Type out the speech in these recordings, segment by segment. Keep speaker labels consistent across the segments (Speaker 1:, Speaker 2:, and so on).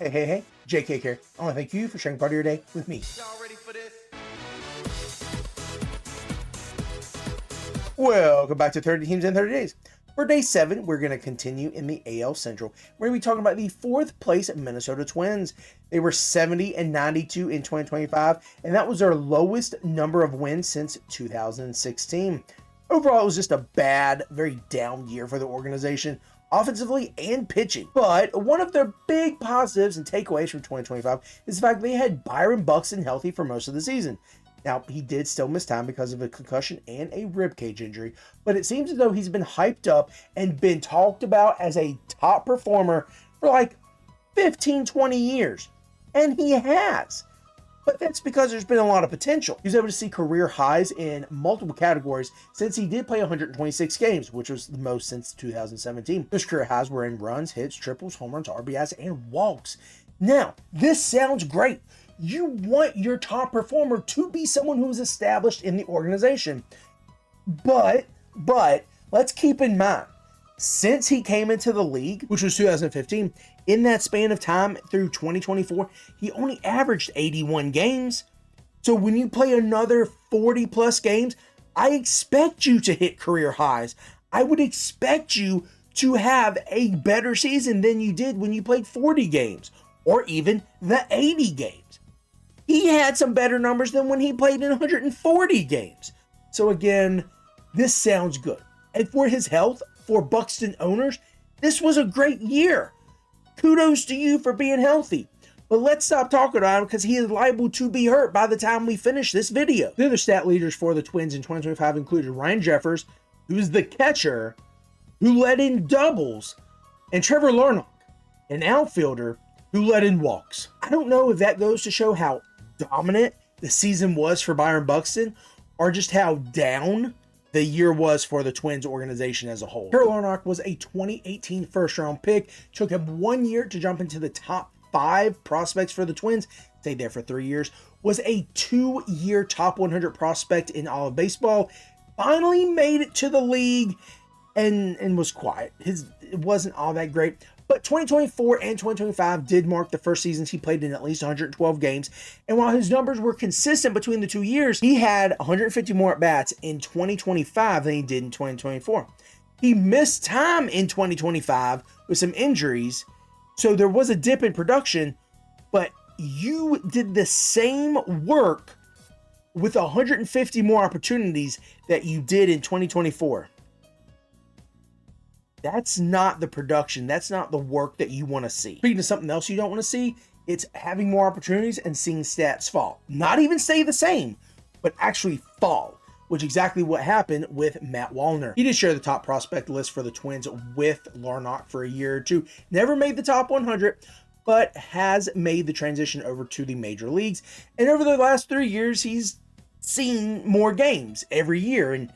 Speaker 1: Hey, JK here. I want to thank you for sharing part of your day with me.
Speaker 2: Y'all ready for this?
Speaker 1: Welcome back to 30 Teams in 30 Days. For day 7, we're going to continue in the AL Central. We're going to be talking about the 4th place Minnesota Twins. They were 70-92 in 2025, and that was their lowest number of wins since 2016. Overall, it was just a bad, very down year for the organization, offensively and pitching. But one of their big positives and takeaways from 2025 is the fact they had Byron Buxton healthy for most of the season. Now, he did still miss time because of a concussion and a ribcage injury, but it seems as though he's been hyped up and been talked about as a top performer for like 15-20 years. And he has. But that's because there's been a lot of potential. He was able to see career highs in multiple categories since he did play 126 games, which was the most since 2017. Those career highs were in runs, hits, triples, home runs, RBIs, and walks. Now, this sounds great. You want your top performer to be someone who is established in the organization. But let's keep in mind, since he came into the league, which was 2015, in that span of time through 2024, he only averaged 81 games. So when you play another 40 plus games, I expect you to hit career highs. I would expect you to have a better season than you did when you played 40 games or even the 80 games. He had some better numbers than when he played in 140 games. So again, this sounds good. And for his health, for Buxton owners, this was a great year. Kudos to you for being healthy. But let's stop talking about him because he is liable to be hurt by the time we finish this video. The other stat leaders for the Twins in 2025 included Ryan Jeffers, who's the catcher, who led in doubles, and Trevor Larnach, an outfielder who led in walks. I don't know if that goes to show how dominant the season was for Byron Buxton or just how down the year was for the Twins organization as a whole. Trevor Larnach was a 2018 first-round pick. Took him 1 year to jump into the top 5 prospects for the Twins. Stayed there for 3 years. Was a 2-year top 100 prospect in all of baseball. Finally made it to the league and was quiet. It wasn't all that great. But 2024 and 2025 did mark the first seasons he played in at least 112 games. And while his numbers were consistent between the 2 years, he had 150 more at-bats in 2025 than he did in 2024. He missed time in 2025 with some injuries, so there was a dip in production, but you did the same work with 150 more opportunities that you did in 2024. That's not the production. That's not the work that you want to see. Speaking of something else you don't want to see, it's having more opportunities and seeing stats fall. Not even stay the same, but actually fall, which is exactly what happened with Matt Wallner. He did share the top prospect list for the Twins with Larnach for a year or two. Never made the top 100, but has made the transition over to the major leagues. And over the last 3 years, he's seen more games every year and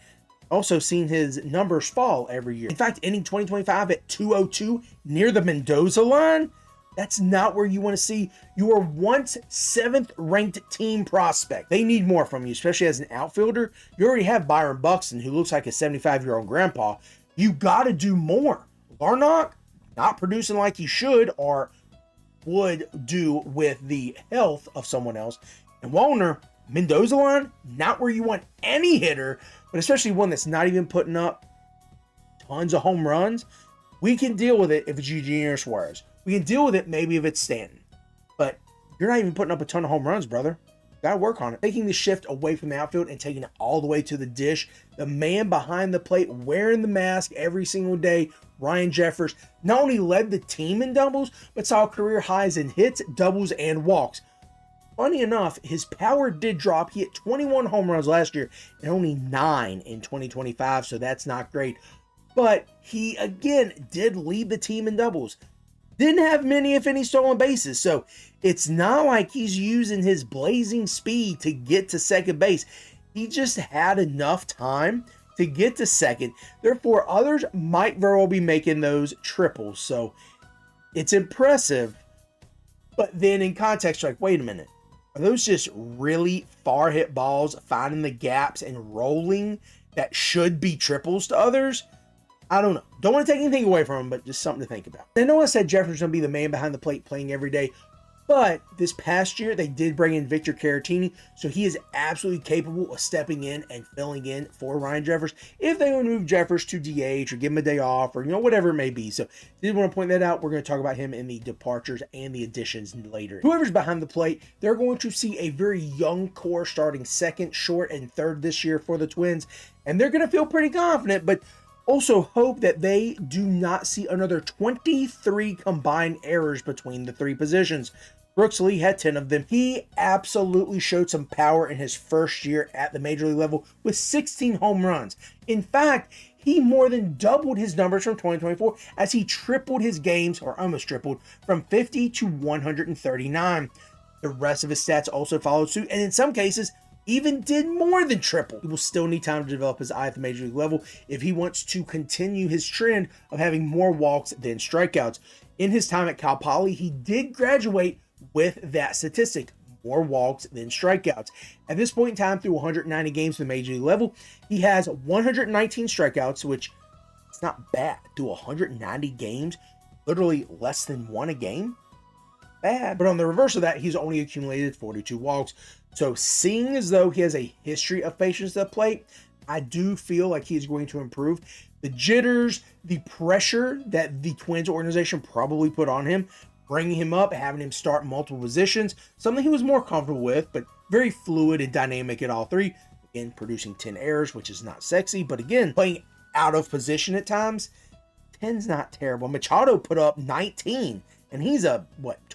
Speaker 1: also seen his numbers fall every year. In fact, ending 2025 at 202 near the Mendoza line, that's not where you want to see your once 7th ranked team prospect. They need more from you, especially as an outfielder. You already have Byron Buxton, who looks like a 75-year-old grandpa. You got to do more. Larnach, not producing like he should or would do with the health of someone else. And Wallner, Mendoza line, not where you want any hitter, but especially one that's not even putting up tons of home runs. We can deal with it if it's Eugenio or Suarez. We can deal with it maybe if it's Stanton. But you're not even putting up a ton of home runs, brother. Gotta work on it. Taking the shift away from the outfield and taking it all the way to the dish. The man behind the plate wearing the mask every single day, Ryan Jeffers, not only led the team in doubles, but saw career highs in hits, doubles, and walks. Funny enough, his power did drop. He hit 21 home runs last year and only 9 in 2025, so that's not great. But he, again, did lead the team in doubles. Didn't have many, if any, stolen bases, so it's not like he's using his blazing speed to get to second base. He just had enough time to get to second. Therefore, others might very well be making those triples, so it's impressive. But then in context, like, wait a minute. Are those just really far hit balls, finding the gaps and rolling that should be triples to others? I don't know. Don't want to take anything away from him, but just something to think about. I know I said Jefferson's going to be the man behind the plate playing every day, but this past year, they did bring in Victor Caratini, so he is absolutely capable of stepping in and filling in for Ryan Jeffers if they would move Jeffers to DH or give him a day off or, whatever it may be. So, did want to point that out. We're going to talk about him in the departures and the additions later. Whoever's behind the plate, they're going to see a very young core starting second, short, and third this year for the Twins, and they're going to feel pretty confident, but also hope that they do not see another 23 combined errors between the three positions. Brooks Lee had 10 of them. He absolutely showed some power in his first year at the major league level with 16 home runs. In fact, he more than doubled his numbers from 2024 as he tripled his games, or almost tripled, from 50 to 139. The rest of his stats also followed suit, and in some cases, even did more than triple. He will still need time to develop his eye at the major league level if he wants to continue his trend of having more walks than strikeouts. In his time at Cal Poly, he did graduate with that statistic, more walks than strikeouts. At this point in time, through 190 games at the major league level, he has 119 strikeouts, which is not bad. Through 190 games, literally less than one a game. Bad. But on the reverse of that, he's only accumulated 42 walks. So seeing as though he has a history of patience at the plate, I do feel like he's going to improve. The jitters, the pressure that the Twins organization probably put on him, bringing him up, having him start multiple positions, something he was more comfortable with, but very fluid and dynamic at all three. Again, producing 10 errors, which is not sexy, but again, playing out of position at times, 10's not terrible. Machado put up 19, and he's a,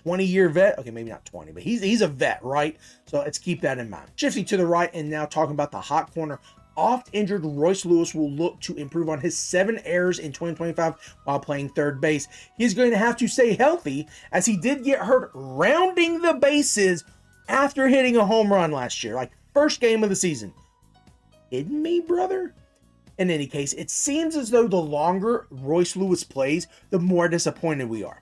Speaker 1: 20-year vet? Okay, maybe not 20, but he's a vet, right? So let's keep that in mind. Shifting to the right and now talking about the hot corner, oft-injured Royce Lewis will look to improve on his 7 errors in 2025 while playing third base. He's going to have to stay healthy as he did get hurt rounding the bases after hitting a home run last year, like first game of the season. Kidding me, brother? In any case, it seems as though the longer Royce Lewis plays, the more disappointed we are.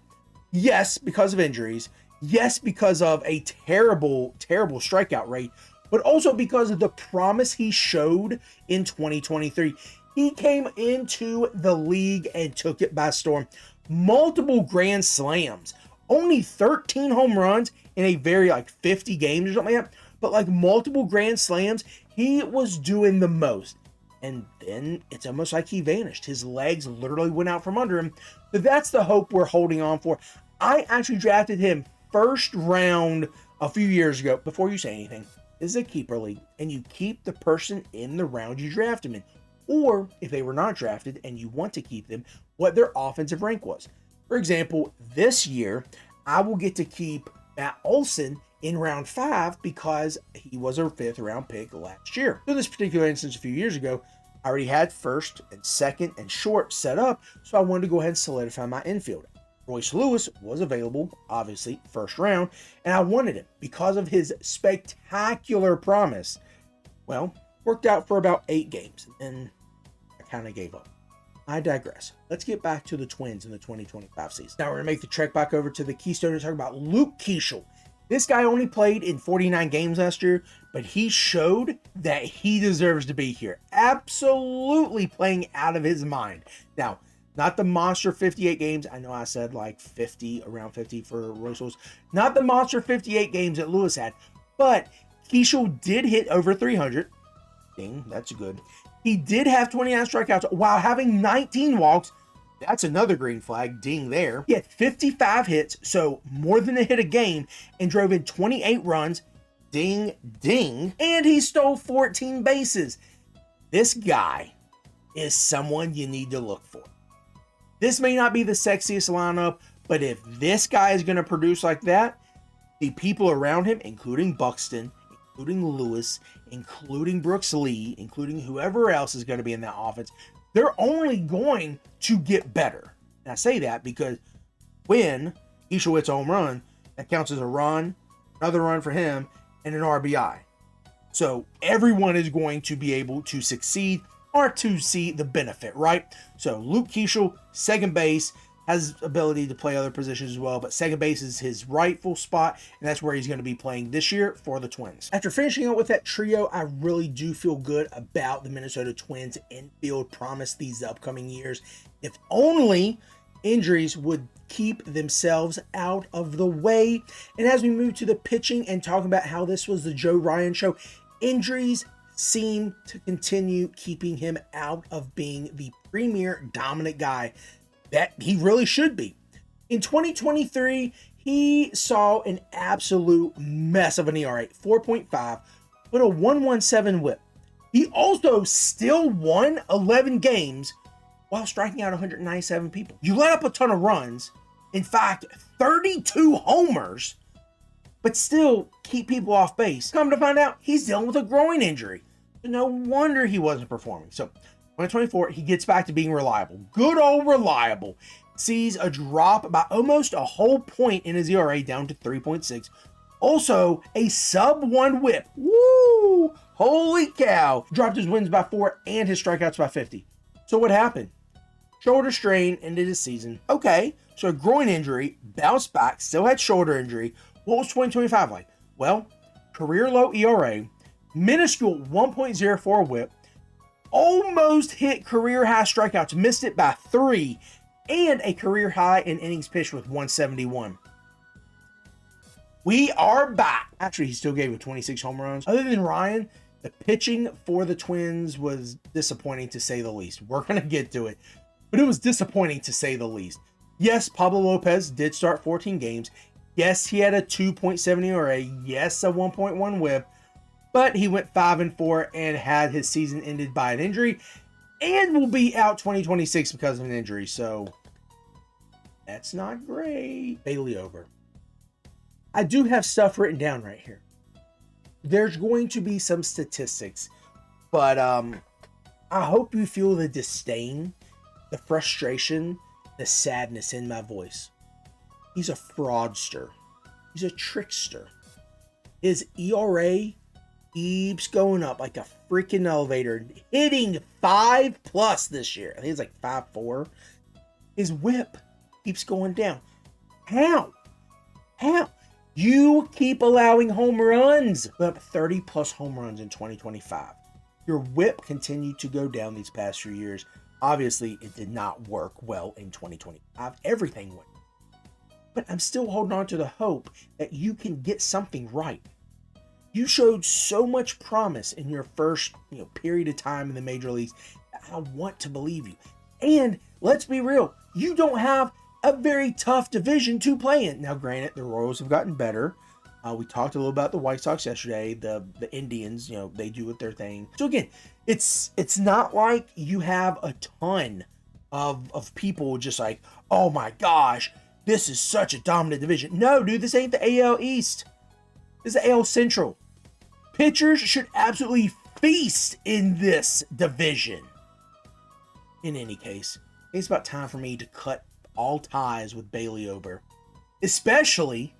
Speaker 1: Yes, because of injuries. Yes, because of a terrible, terrible strikeout rate, but also because of the promise he showed in 2023. He came into the league and took it by storm. Multiple grand slams, only 13 home runs in a very 50 games or something like that, but multiple grand slams, he was doing the most. And then it's almost like he vanished. His legs literally went out from under him. But that's the hope we're holding on for. I actually drafted him first round a few years ago. Before you say anything, this is a keeper league, and you keep the person in the round you draft him in. Or if they were not drafted and you want to keep them, what their offensive rank was. For example, this year, I will get to keep Matt Olson in round 5 because he was a 5th round pick last year. So in this particular instance, a few years ago, I already had first and second and short set up, so I wanted to go ahead and solidify my infield. Royce Lewis was available, obviously, first round, and I wanted him because of his spectacular promise. Well, worked out for about 8 games, and I kind of gave up. I digress. Let's get back to the Twins in the 2025 season. Now we're going to make the trek back over to the Keystone and talk about Luke Keeschel. This guy only played in 49 games last year, but he showed that he deserves to be here. Absolutely playing out of his mind. Now, not the monster 58 games. I know I said 50, around 50 for Royce Lewis. Not the monster 58 games that Lewis had, but Keeschel did hit over 300. Ding, that's good. He did have 29 strikeouts while having 19 walks. That's another green flag, ding there. He had 55 hits, so more than a hit a game, and drove in 28 runs, ding, ding, and he stole 14 bases. This guy is someone you need to look for. This may not be the sexiest lineup, but if this guy is going to produce like that, the people around him, including Buxton, including Lewis, including Brooks Lee, including whoever else is going to be in that offense, they're only going to get better. And I say that because when Keeschel hits a home run, that counts as a run, another run for him, and an RBI. So everyone is going to be able to succeed or to see the benefit, right? So Luke Keeschel, second base, has ability to play other positions as well, but second base is his rightful spot, and that's where he's going to be playing this year for the Twins. After finishing out with that trio, I really do feel good about the Minnesota Twins infield promise these upcoming years. If only injuries would keep themselves out of the way. And as we move to the pitching and talking about how this was the Joe Ryan show, injuries seem to continue keeping him out of being the premier dominant guy that he really should be. In 2023, he saw an absolute mess of an ERA, 4.5, with a 1.17 whip. He also still won 11 games while striking out 197 people. You let up a ton of runs, in fact, 32 homers, but still keep people off base. Come to find out, he's dealing with a groin injury. No wonder he wasn't performing. So 2024, he gets back to being reliable. Good old reliable. Sees a drop by almost a whole point in his ERA down to 3.6. Also, a sub-1 whip. Woo! Holy cow. Dropped his wins by 4 and his strikeouts by 50. So what happened? Shoulder strain ended his season. Okay, so a groin injury, bounced back, still had shoulder injury. What was 2025 like? Well, career low ERA, minuscule 1.04 whip, almost hit career high strikeouts, missed it by 3, and a career high in innings pitched with 171. We are back. Actually, he still gave him 26 home runs. Other than Ryan, the pitching for the Twins was disappointing to say the least. We're going to get to it, but it was disappointing to say the least. Yes, Pablo Lopez did start 14 games. Yes, he had a 2.7 ERA. Yes, a 1.1 whip. But he went 5-4 and had his season ended by an injury and will be out 2026 because of an injury. So that's not great. Bailey over. I do have stuff written down right here. There's going to be some statistics, but I hope you feel the disdain, the frustration, the sadness in my voice. He's a fraudster. He's a trickster. His ERA keeps going up like a freaking elevator, hitting 5+ this year. I think it's like 5.4. His whip keeps going down. How? You keep allowing home runs. Put up 30+ home runs in 2025. Your whip continued to go down these past few years. Obviously, it did not work well in 2025. Everything went. But I'm still holding on to the hope that you can get something right. You showed so much promise in your first period of time in the major leagues that I want to believe you. And let's be real, you don't have a very tough division to play in. Now, granted, the Royals have gotten better. We talked a little about the White Sox yesterday. The Indians, they do their thing. So again, it's not like you have a ton of people just like, oh my gosh, this is such a dominant division. No, dude, this ain't the AL East. This is the AL Central. Pitchers should absolutely feast in this division. In any case, it's about time for me to cut all ties with Bailey Ober, especially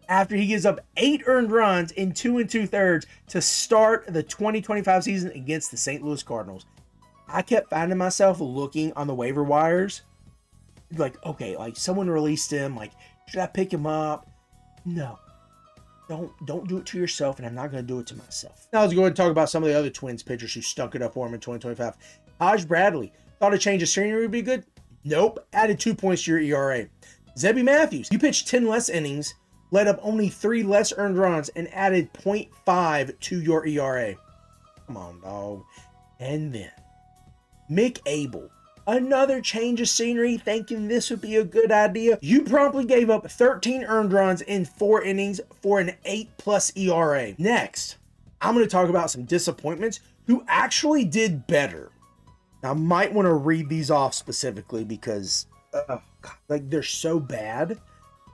Speaker 1: after he gives up 8 earned runs in 2 2/3 to start the 2025 season against the St. Louis Cardinals. I kept finding myself looking on the waiver wires, like, okay, like someone released him, like, should I pick him up? No. Don't do it to yourself, and I'm not going to do it to myself. Now let's go ahead and talk about some of the other Twins pitchers who stunk it up for him in 2025. Taj Bradley. Thought a change of scenery would be good? Nope. Added 2 points to your ERA. Zebby Matthews. You pitched 10 less innings, let up only 3 less earned runs, and added 0.5 to your ERA. Come on, dog. And then Mick Abel. Another change of scenery, thinking this would be a good idea. You promptly gave up 13 earned runs in 4 innings for an 8+ ERA. Next, I'm going to talk about some disappointments who actually did better. Now, I might want to read these off specifically because they're so bad,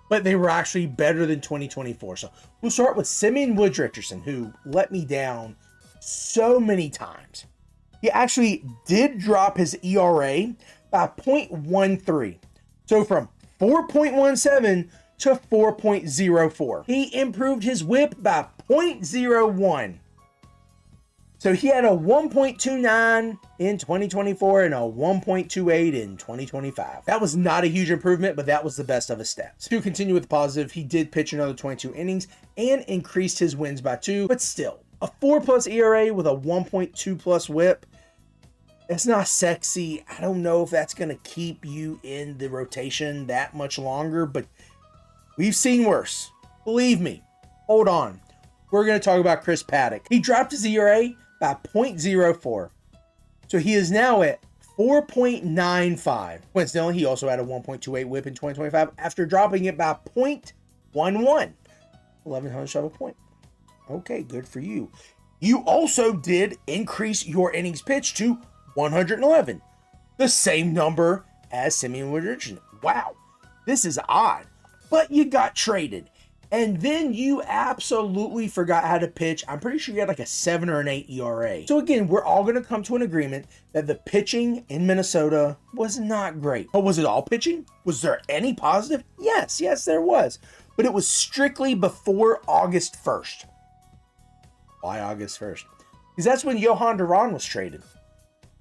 Speaker 1: but they were actually better than 2024. So we'll start with Simeon Woods Richardson, who let me down so many times. He actually did drop his ERA by 0.13. So from 4.17 to 4.04. He improved his whip by 0.01. So he had a 1.29 in 2024 and a 1.28 in 2025. That was not a huge improvement, but that was the best of his stats. To continue with the positive, he did pitch another 22 innings and increased his wins by 2, but still, a 4+ ERA with a 1.2+ whip. It's not sexy. I don't know if that's going to keep you in the rotation that much longer, but we've seen worse. Believe me. Hold on. We're going to talk about Chris Paddock. He dropped his ERA by 0.04. So he is now at 4.95. Coincidentally, he also had a 1.28 whip in 2025 after dropping it by 0.11. 11 hundredths of a point. Okay, good for you. You also did increase your innings pitched to 111. The same number as Simeon Richardson. Wow, this is odd. But you got traded. And then you absolutely forgot how to pitch. I'm pretty sure you had like a 7 or an 8 ERA. So again, we're all going to come to an agreement that the pitching in Minnesota was not great. But was it all pitching? Was there any positive? Yes, there was. But it was strictly before August 1st. Why August 1st? Because that's when Johan Duran was traded.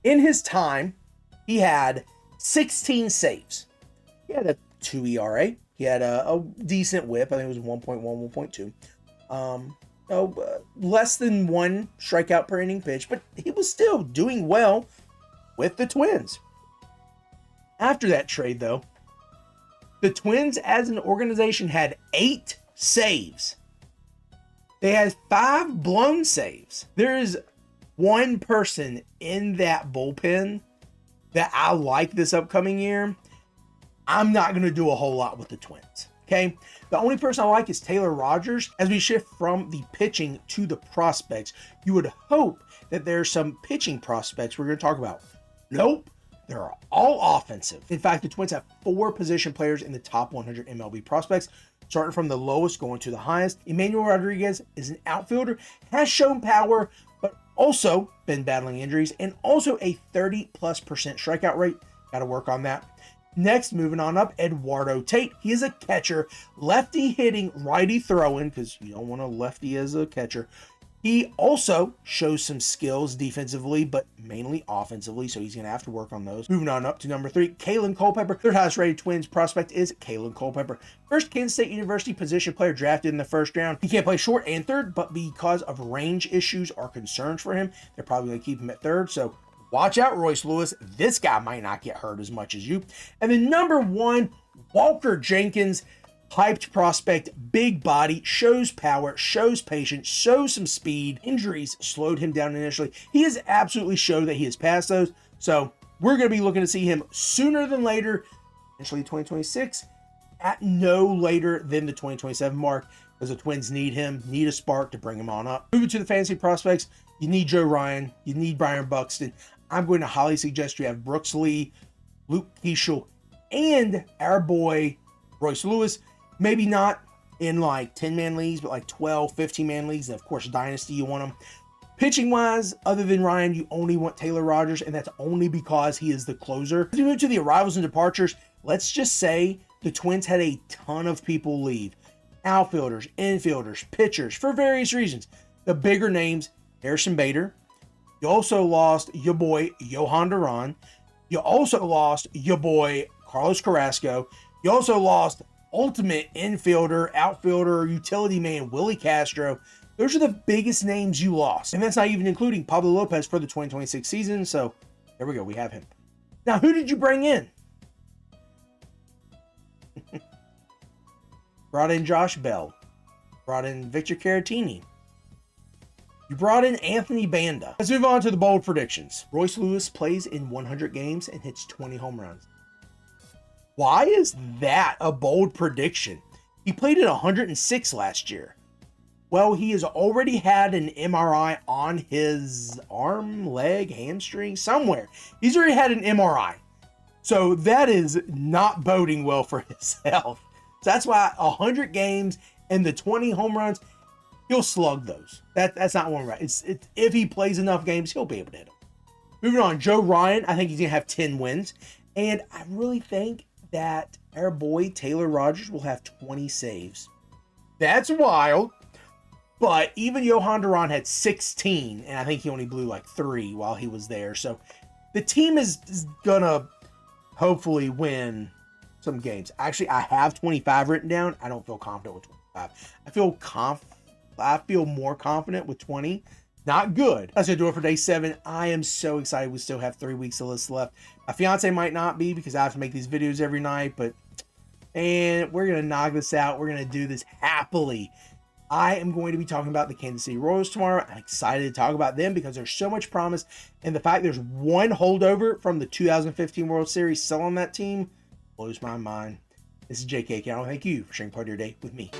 Speaker 1: In his time, he had 16 saves. He had a 2 ERA. He had a decent whip. I think it was 1.1, 1.2. Less than 1 strikeout per inning pitch, but he was still doing well with the Twins. After that trade, though, the Twins as an organization had 8 saves. They had 5 blown saves. There is one person in that bullpen that I like this upcoming year. I'm not going to do a whole lot with the Twins, okay? The only person I like is Taylor Rogers. As we shift from the pitching to the prospects, you would hope that there's some pitching prospects we're going to talk about. Nope, they're all offensive. In fact, the Twins have 4 position players in the top 100 MLB prospects, starting from the lowest going to the highest. Emmanuel Rodriguez is an outfielder, has shown power, but also been battling injuries, and also a 30+% strikeout rate. Got to work on that. Next, moving on up, Eduardo Tate. He is a catcher, lefty hitting, righty throwing, because you don't want a lefty as a catcher. He also shows some skills defensively, but mainly offensively, so he's going to have to work on those. Moving on up to number 3, Kalen Culpepper. Third highest rated Twins prospect is Kalen Culpepper. First Kansas State University position player drafted in the first round. He can't play short and third, but because of range issues or concerns for him, they're probably going to keep him at third, so watch out, Royce Lewis. This guy might not get hurt as much as you. And then number 1, Walker Jenkins. Hyped prospect, big body, shows power, shows patience, shows some speed. Injuries slowed him down initially. He has absolutely showed that he has passed those. So we're going to be looking to see him sooner than later, potentially 2026, at no later than the 2027 mark, because the Twins need him, need a spark to bring him on up. Moving to the fantasy prospects, you need Joe Ryan, you need Byron Buxton. I'm going to highly suggest you have Brooks Lee, Luke Keeschel, and our boy Royce Lewis. Maybe not in like 10-man leagues, but like 12, 15-man leagues. And of course, Dynasty, you want them. Pitching-wise, other than Ryan, you only want Taylor Rogers, and that's only because he is the closer. As we move to the arrivals and departures, let's just say the Twins had a ton of people leave. Outfielders, infielders, pitchers, for various reasons. The bigger names, Harrison Bader. You also lost your boy, Johan Duran. You also lost your boy, Carlos Carrasco. You also lost ultimate infielder, outfielder, utility man, Willie Castro. Those are the biggest names you lost. And that's not even including Pablo Lopez for the 2026 season. So there we go. We have him. Now, who did you bring in? Brought in Josh Bell. Brought in Victor Caratini. You brought in Anthony Banda. Let's move on to the bold predictions. Royce Lewis plays in 100 games and hits 20 home runs. Why is that a bold prediction? He played at 106 last year. Well, he has already had an MRI on his arm, leg, hamstring, somewhere. He's already had an MRI. So that is not boding well for his health. So that's why 100 games and the 20 home runs, he'll slug those. That's not one right. It's if he plays enough games, he'll be able to hit them. Moving on, Joe Ryan, I think he's going to have 10 wins. And I really think that our boy Taylor Rogers will have 20 saves. That's wild, But even Johan Duran had 16, and I think he only blew like 3 while he was there. So the team is gonna hopefully win some games. Actually, I have 25 written down. I don't feel confident with 25. I feel more confident with 20. Not good. That's gonna do it for day 7. I am so excited. We still have 3 weeks of this left. My fiance might not be because I have to make these videos every night, but and we're gonna knock this out. We're gonna do this happily. I am going to be talking about the Kansas City Royals tomorrow. I'm excited to talk about them because there's so much promise. And the fact there's one holdover from the 2015 World Series still on that team blows my mind. This is JK Count. Thank you for sharing part of your day with me.